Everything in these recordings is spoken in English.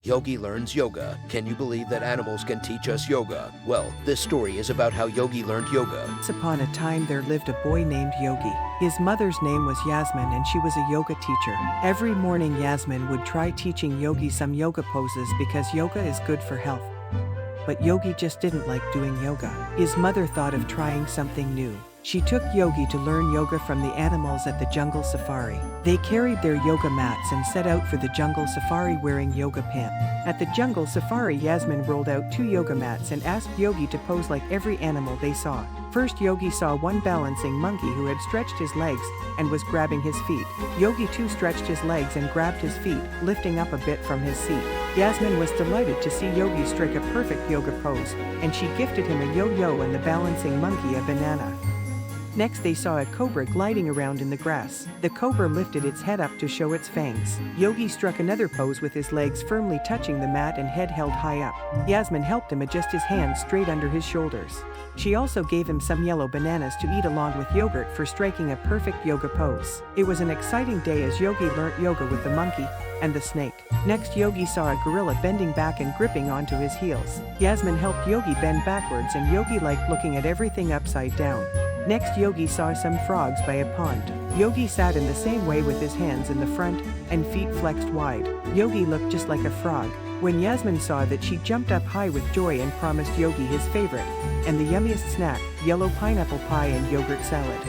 Yogi learns yoga. Can you believe that animals can teach us yoga? Well, this story is about how Yogi learned yoga. Once upon a time there lived a boy named Yogi. His mother's name was Yasmin and she was a yoga teacher. Every morning Yasmin would try teaching Yogi some yoga poses because yoga is good for health. But Yogi just didn't like doing yoga. His mother thought of trying something new. She took Yogi to learn yoga from the animals at the jungle safari. They carried their yoga mats and set out for the jungle safari wearing yoga pants. At the jungle safari, Yasmin rolled out 2 yoga mats and asked Yogi to pose like every animal they saw. First, Yogi saw one balancing monkey who had stretched his legs and was grabbing his feet. Yogi too stretched his legs and grabbed his feet, lifting up a bit from his seat. Yasmin was delighted to see Yogi strike a perfect yoga pose, and she gifted him a yo-yo and the balancing monkey a banana. Next they saw a cobra gliding around in the grass. The cobra lifted its head up to show its fangs. Yogi struck another pose with his legs firmly touching the mat and head held high up. Yasmin helped him adjust his hands straight under his shoulders. She also gave him some yellow bananas to eat along with yogurt for striking a perfect yoga pose. It was an exciting day as Yogi learnt yoga with the monkey and the snake. Next, Yogi saw a gorilla bending back and gripping onto his heels. Yasmin helped Yogi bend backwards and Yogi liked looking at everything upside down. Next, Yogi saw some frogs by a pond. Yogi sat in the same way with his hands in the front and feet flexed wide. Yogi looked just like a frog. When Yasmin saw that, she jumped up high with joy and promised Yogi his favorite and the yummiest snack, yellow pineapple pie and yogurt salad.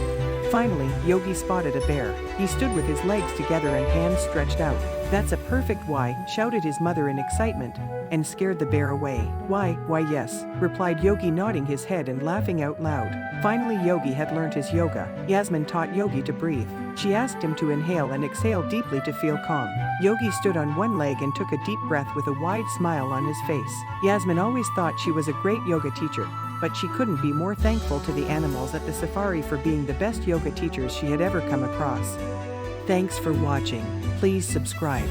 Finally, Yogi spotted a bear. He stood with his legs together and hands stretched out. "That's a perfect why," shouted his mother in excitement, and scared the bear away. Why yes," replied Yogi, nodding his head and laughing out loud. Finally, Yogi had learnt his yoga. Yasmin taught Yogi to breathe. She asked him to inhale and exhale deeply to feel calm. Yogi stood on one leg and took a deep breath with a wide smile on his face. Yasmin always thought she was a great yoga teacher, but she couldn't be more thankful to the animals at the safari for being the best yoga teachers she had ever come across. Thanks for watching. Please subscribe.